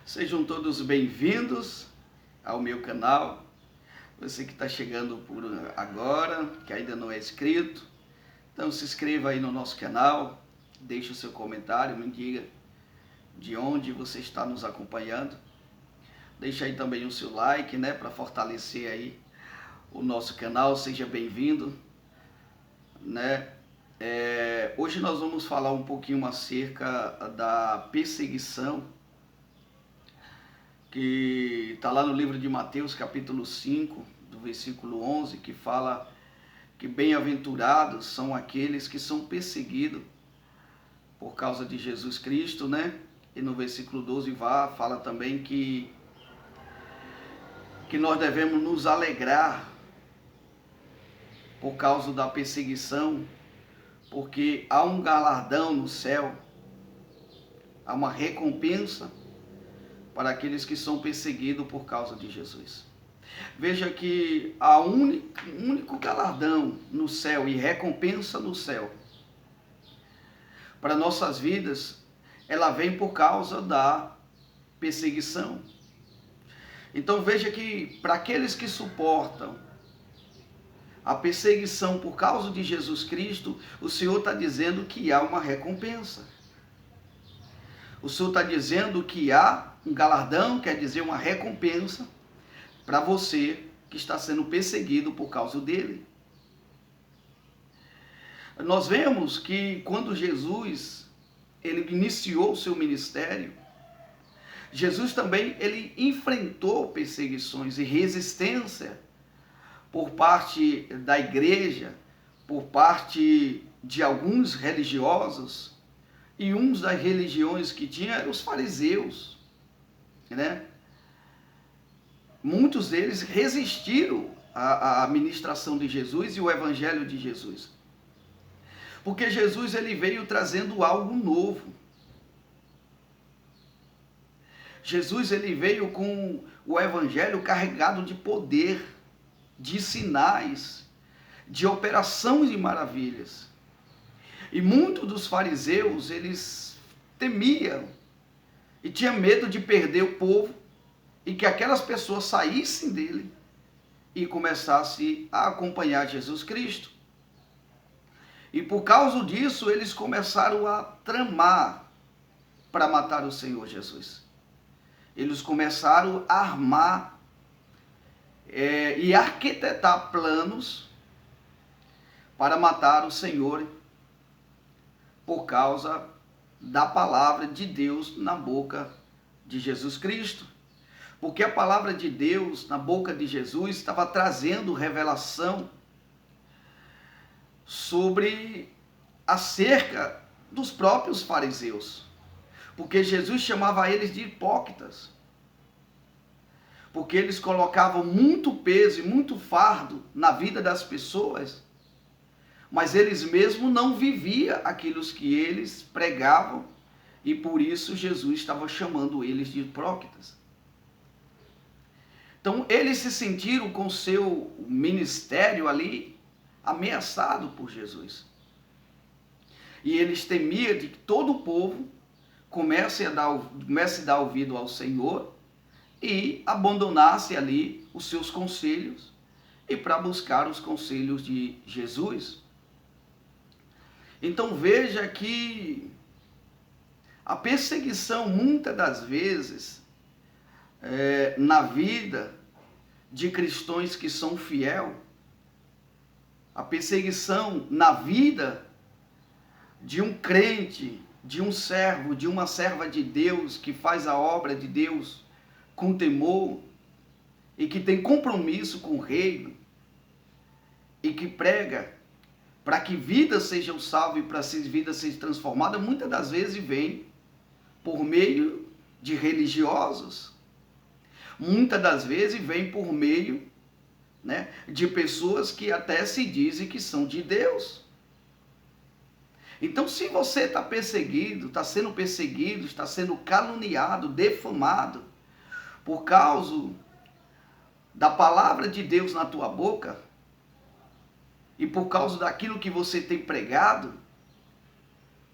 Sejam todos bem-vindos ao meu canal. Você que está chegando por agora, que ainda não é inscrito, então se inscreva aí no nosso canal, deixe o seu comentário, me diga de onde você está nos acompanhando. Deixe aí também o seu like, né, para fortalecer aí o nosso canal. Seja bem-vindo, né? Hoje nós vamos falar um pouquinho acerca da perseguição, que está lá no livro de Mateus, capítulo 5, do versículo 11, que fala que bem-aventurados são aqueles que são perseguidos por causa de Jesus Cristo, né? E no versículo 12 fala também que nós devemos nos alegrar por causa da perseguição, porque há um galardão no céu, há uma recompensa para aqueles que são perseguidos por causa de Jesus. Veja que há um único galardão no céu e recompensa no céu para nossas vidas, ela vem por causa da perseguição. Então veja que para aqueles que suportam a perseguição por causa de Jesus Cristo, o Senhor está dizendo que há uma recompensa. O Senhor está dizendo que há um galardão, quer dizer, uma recompensa para você que está sendo perseguido por causa dele. Nós vemos que quando Jesus ele iniciou o seu ministério, Jesus também ele enfrentou perseguições e resistência por parte da igreja, por parte de alguns religiosos, e uma das religiões que tinha eram os fariseus, né? Muitos deles resistiram à ministração de Jesus e o evangelho de Jesus. Porque Jesus ele veio trazendo algo novo. Jesus ele veio com o evangelho carregado de poder, de sinais, de operações e maravilhas. E muitos dos fariseus, eles temiam e tinham medo de perder o povo e que aquelas pessoas saíssem dele e começassem a acompanhar Jesus Cristo. E por causa disso, eles começaram a tramar para matar o Senhor Jesus. Eles começaram a armar e arquitetar planos para matar o Senhor por causa da palavra de Deus na boca de Jesus Cristo. Porque a palavra de Deus na boca de Jesus estava trazendo revelação sobre acerca dos próprios fariseus. Porque Jesus chamava eles de hipócritas. Porque eles colocavam muito peso e muito fardo na vida das pessoas, mas eles mesmos não viviam aquilo que eles pregavam, e por isso Jesus estava chamando eles de hipócritas. Então eles se sentiram com seu ministério ali ameaçado por Jesus. E eles temiam de que todo o povo comece a dar ouvido ao Senhor e abandonasse ali os seus conselhos e para buscar os conselhos de Jesus. Então veja que a perseguição muitas das vezes na vida de cristãos que são fiéis, a perseguição na vida de um crente, de um servo, de uma serva de Deus que faz a obra de Deus com temor e que tem compromisso com o reino e que prega para que vidas sejam salvas e para que vidas sejam transformadas, muitas das vezes vem por meio de religiosos, muitas das vezes vem por meio, né, de pessoas que até se dizem que são de Deus. Então, se você está perseguido, está sendo perseguido, está sendo caluniado, defamado, por causa da palavra de Deus na tua boca, e por causa daquilo que você tem pregado,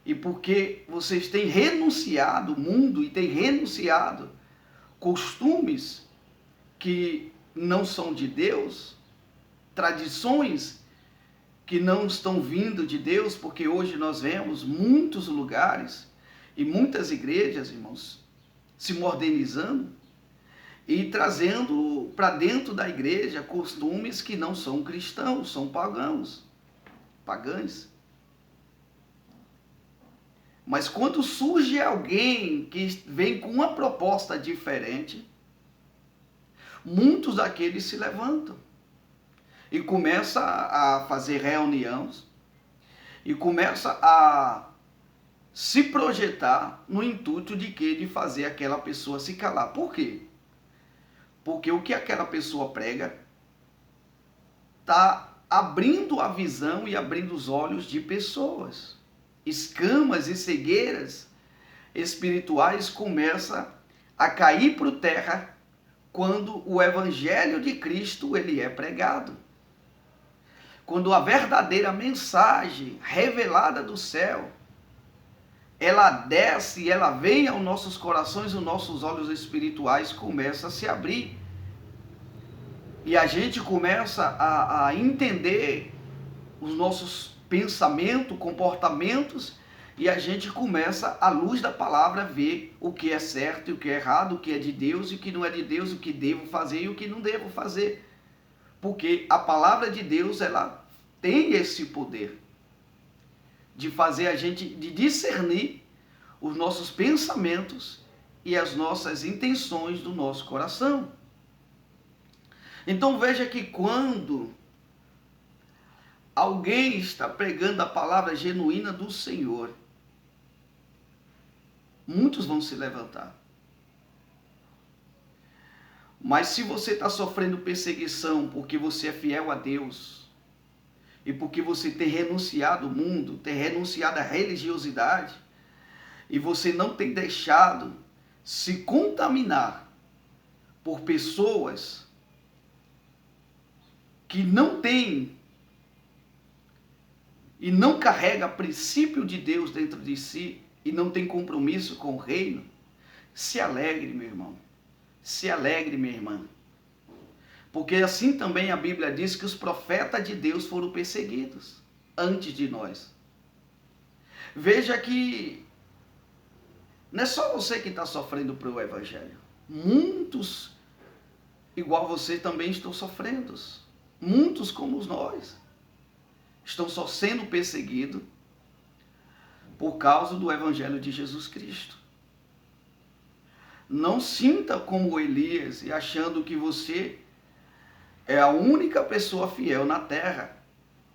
e porque vocês têm renunciado o mundo e têm renunciado costumes que não são de Deus, tradições que não estão vindo de Deus, porque hoje nós vemos muitos lugares e muitas igrejas, irmãos, se modernizando e trazendo para dentro da igreja costumes que não são cristãos, são pagãos. Mas quando surge alguém que vem com uma proposta diferente, muitos daqueles se levantam e começam a fazer reuniões e começam a se projetar no intuito de quê? De fazer aquela pessoa se calar. Por quê? Porque o que aquela pessoa prega está abrindo a visão e abrindo os olhos de pessoas. Escamas e cegueiras espirituais começam a cair por terra quando o evangelho de Cristo ele é pregado. Quando a verdadeira mensagem revelada do céu, ela desce e ela vem aos nossos corações, os nossos olhos espirituais começam a se abrir. E a gente começa a entender os nossos pensamentos, comportamentos, e a gente começa, à luz da palavra, a ver o que é certo e o que é errado, o que é de Deus e o que não é de Deus, o que devo fazer e o que não devo fazer. Porque a palavra de Deus, ela tem esse poder de fazer a gente, de discernir os nossos pensamentos e as nossas intenções do nosso coração. Então veja que quando alguém está pregando a palavra genuína do Senhor, muitos vão se levantar. Mas se você está sofrendo perseguição porque você é fiel a Deus, e porque você tem renunciado ao mundo, tem renunciado à religiosidade, e você não tem deixado se contaminar por pessoas que não têm e não carrega princípio de Deus dentro de si e não tem compromisso com o reino, se alegre, meu irmão. Se alegre, minha irmã. Porque assim também a Bíblia diz que os profetas de Deus foram perseguidos antes de nós. Veja que não é só você que está sofrendo pelo Evangelho. Muitos, igual você, também estão sofrendo. Muitos como nós estão só sendo perseguidos por causa do Evangelho de Jesus Cristo. Não sinta como Elias e achando que você é a única pessoa fiel na terra,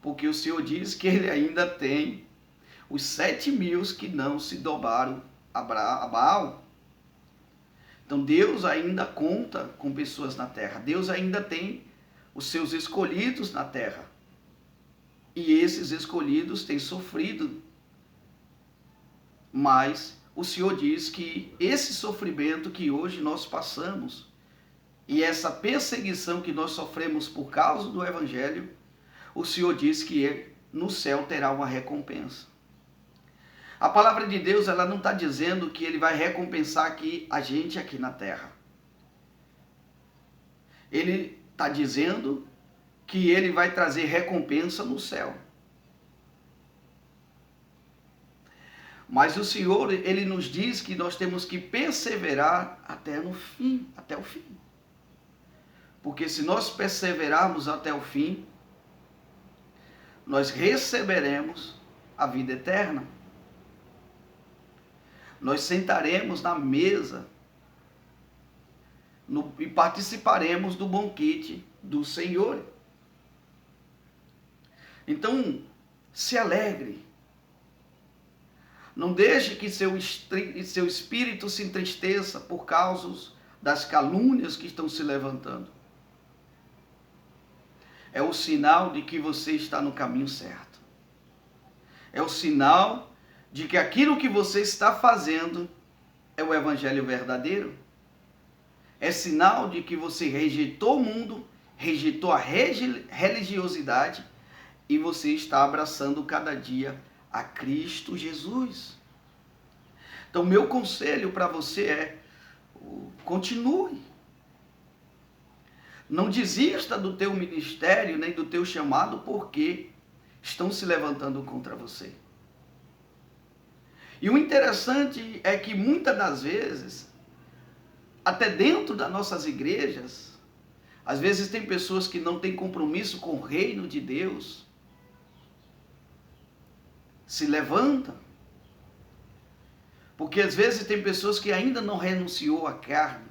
porque o Senhor diz que ele ainda tem os 7.000 que não se dobraram a Baal. Então Deus ainda conta com pessoas na terra. Deus ainda tem os seus escolhidos na terra. E esses escolhidos têm sofrido. Mas o Senhor diz que esse sofrimento que hoje nós passamos e essa perseguição que nós sofremos por causa do Evangelho, o Senhor diz que no céu terá uma recompensa. A palavra de Deus, ela não está dizendo que ele vai recompensar aqui a gente aqui na terra. Ele está dizendo que ele vai trazer recompensa no céu. Mas o Senhor, ele nos diz que nós temos que perseverar até o fim. Porque se nós perseverarmos até o fim, nós receberemos a vida eterna. Nós sentaremos na mesa e participaremos do banquete do Senhor. Então, se alegre. Não deixe que seu espírito se entristeça por causa das calúnias que estão se levantando. É o sinal de que você está no caminho certo. É o sinal de que aquilo que você está fazendo é o evangelho verdadeiro. É sinal de que você rejeitou o mundo, rejeitou a religiosidade e você está abraçando cada dia a Cristo Jesus. Então, meu conselho para você é: Continue. Não desista do teu ministério, nem do teu chamado, porque estão se levantando contra você. E o interessante é que muitas das vezes, até dentro das nossas igrejas, às vezes tem pessoas que não têm compromisso com o reino de Deus, se levantam, porque às vezes tem pessoas que ainda não renunciou à carne,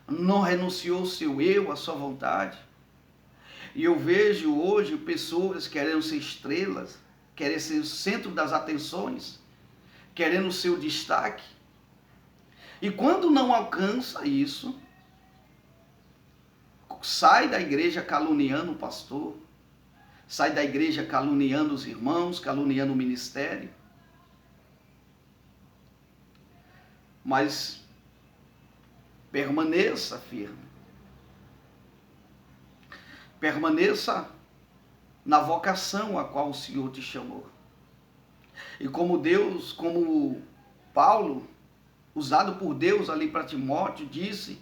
não renunciou ao seu eu, à sua vontade. E eu vejo hoje pessoas querendo ser estrelas, querendo ser o centro das atenções, querendo o seu destaque. E quando não alcança isso, sai da igreja caluniando o pastor, sai da igreja caluniando os irmãos, caluniando o ministério. Mas permaneça firme. Permaneça na vocação a qual o Senhor te chamou. E como Paulo, usado por Deus ali para Timóteo, disse: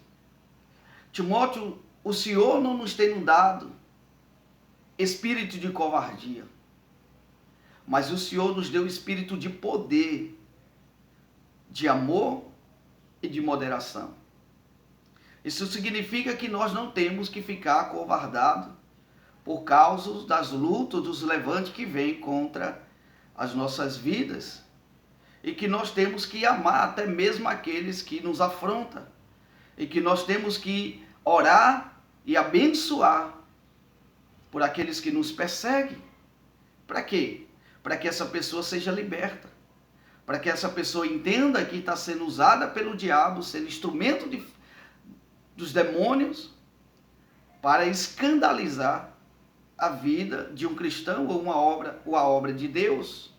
Timóteo, o Senhor não nos tem dado espírito de covardia, mas o Senhor nos deu espírito de poder, de amor e de moderação. Isso significa que nós não temos que ficar acovardados por causa das lutas, dos levantes que vêm contra as nossas vidas, e que nós temos que amar até mesmo aqueles que nos afrontam, e que nós temos que orar e abençoar por aqueles que nos perseguem. Para quê? Para que essa pessoa seja liberta, para que essa pessoa entenda que está sendo usada pelo diabo, sendo instrumento dos demônios, para escandalizar a vida de um cristão ou a obra de Deus.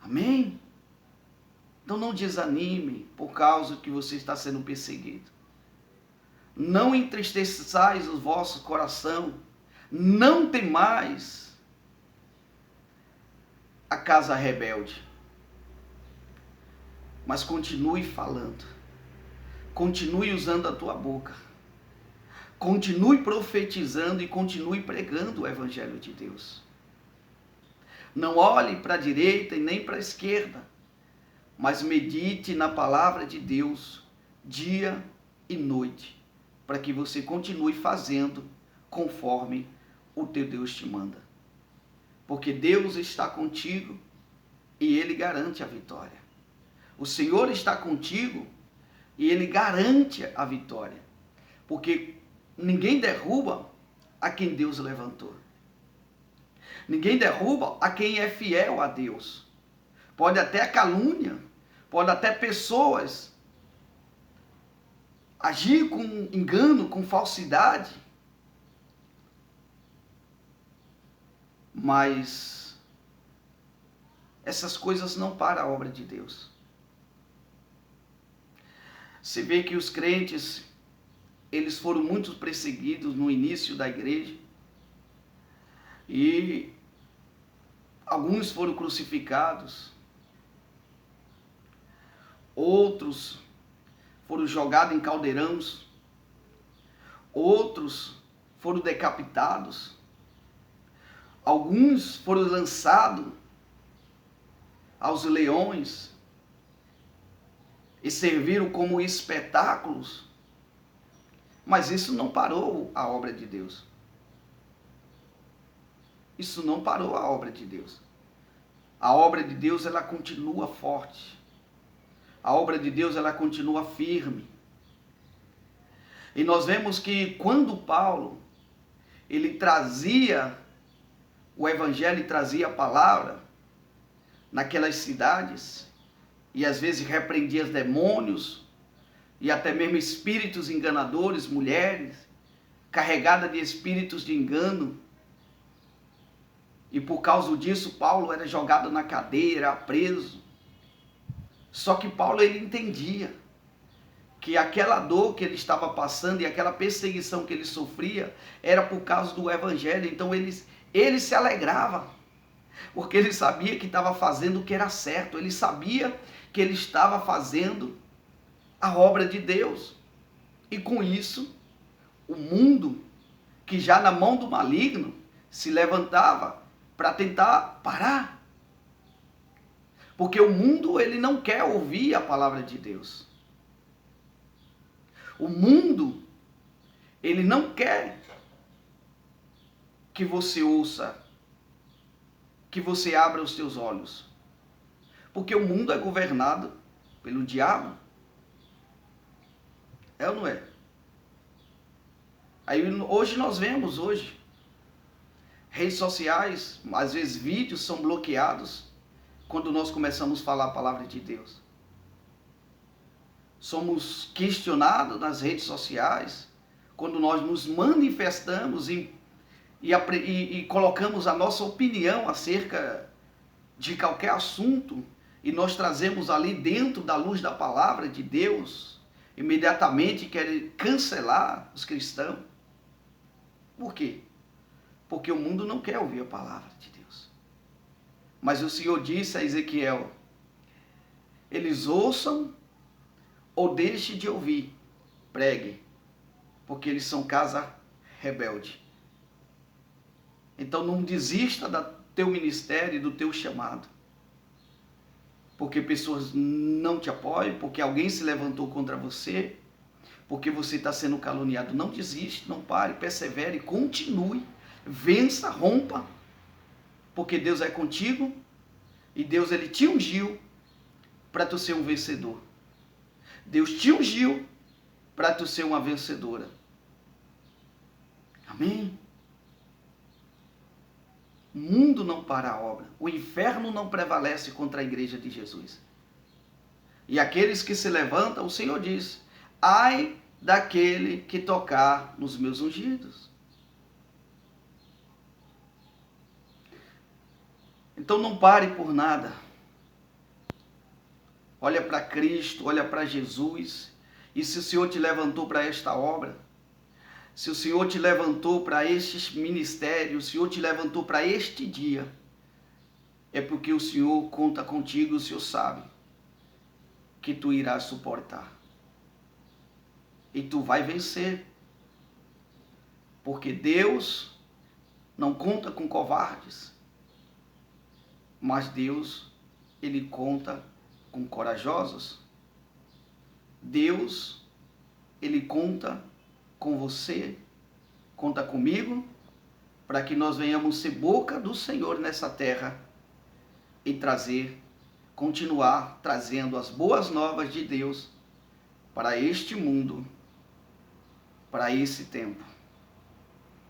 Amém? Então não desanime por causa que você está sendo perseguido. Não entristeçais o vosso coração. Não temais a casa rebelde. Mas continue falando. Continue usando a tua boca. Continue profetizando e continue pregando o Evangelho de Deus. Não olhe para a direita e nem para a esquerda, mas medite na palavra de Deus dia e noite, para que você continue fazendo conforme o teu Deus te manda. Porque Deus está contigo e Ele garante a vitória. O Senhor está contigo e Ele garante a vitória. Porque ninguém derruba a quem Deus levantou. Ninguém derruba a quem é fiel a Deus. Pode até a calúnia, pode até pessoas agir com engano, com falsidade. Mas essas coisas não param a obra de Deus. Você vê que os crentes, eles foram muito perseguidos no início da igreja. E alguns foram crucificados. Outros foram jogados em caldeirões. Outros foram decapitados. Alguns foram lançados aos leões e serviram como espetáculos. Mas isso não parou a obra de Deus. Isso não parou a obra de Deus. A obra de Deus, ela continua forte. A obra de Deus, ela continua firme. E nós vemos que quando Paulo, ele trazia o evangelho e trazia a palavra naquelas cidades, e às vezes repreendia os demônios, e até mesmo espíritos enganadores, mulheres, carregadas de espíritos de engano. E por causa disso, Paulo era jogado na cadeia, era preso. Só que Paulo, ele entendia que aquela dor que ele estava passando e aquela perseguição que ele sofria era por causa do evangelho. Então ele se alegrava. porque ele sabia que estava fazendo o que era certo, ele sabia que ele estava fazendo a obra de Deus. E com isso, o mundo, que já na mão do maligno, se levantava para tentar parar. Porque o mundo, ele não quer ouvir a palavra de Deus. O mundo, ele não quer que você ouça, que você abra os seus olhos. Porque o mundo é governado pelo diabo. É ou não é? Aí hoje nós vemos, redes sociais, às vezes vídeos são bloqueados quando nós começamos a falar a palavra de Deus. Somos questionados nas redes sociais quando nós nos manifestamos e colocamos a nossa opinião acerca de qualquer assunto e nós trazemos ali dentro da luz da palavra de Deus, imediatamente querem cancelar os cristãos. Por quê? Porque o mundo não quer ouvir a palavra de Deus. Mas o Senhor disse a Ezequiel, eles ouçam ou deixem de ouvir, pregue, porque eles são casa rebelde. Então não desista do teu ministério e do teu chamado. Porque pessoas não te apoiam, porque alguém se levantou contra você, porque você está sendo caluniado. Não desiste, não pare, persevere, continue, vença, rompa, porque Deus é contigo e Deus ele te ungiu para tu ser um vencedor. Deus te ungiu para tu ser uma vencedora. Amém? O mundo não para a obra. O inferno não prevalece contra a igreja de Jesus. E aqueles que se levantam, o Senhor diz, ai daquele que tocar nos meus ungidos. Então não pare por nada. Olha para Cristo, olha para Jesus. E se o Senhor te levantou para esta obra, se o Senhor te levantou para estes ministérios, o Senhor te levantou para este dia, é porque o Senhor conta contigo, o Senhor sabe que tu irás suportar. E tu vai vencer. Porque Deus não conta com covardes, mas Deus, ele conta com corajosos. Deus, ele conta com você, conta comigo, para que nós venhamos ser boca do Senhor nessa terra e continuar trazendo as boas novas de Deus para este mundo, para esse tempo.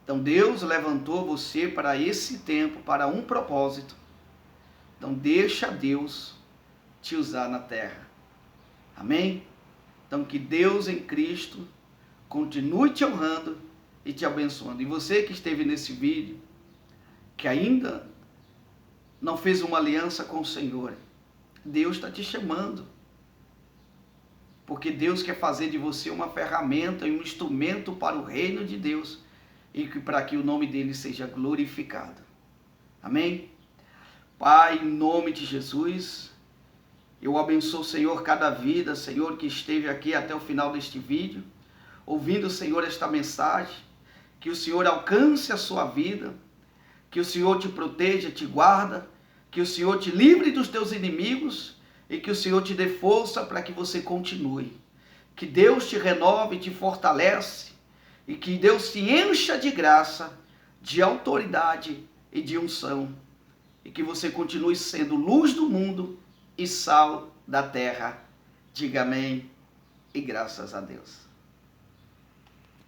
Então Deus levantou você para esse tempo, para um propósito. Então deixa Deus te usar na terra. Amém? Então que Deus em Cristo continue te honrando e te abençoando. E você que esteve nesse vídeo, que ainda não fez uma aliança com o Senhor, Deus está te chamando. Porque Deus quer fazer de você uma ferramenta e um instrumento para o reino de Deus e para que o nome dele seja glorificado. Amém? Pai, em nome de Jesus, eu abençoo, Senhor, cada vida, Senhor, que esteve aqui até o final deste vídeo, ouvindo, Senhor, esta mensagem, que o Senhor alcance a sua vida, que o Senhor te proteja, te guarda, que o Senhor te livre dos teus inimigos e que o Senhor te dê força para que você continue. Que Deus te renove e te fortalece e que Deus te encha de graça, de autoridade e de unção e que você continue sendo luz do mundo e sal da terra. Diga amém e graças a Deus.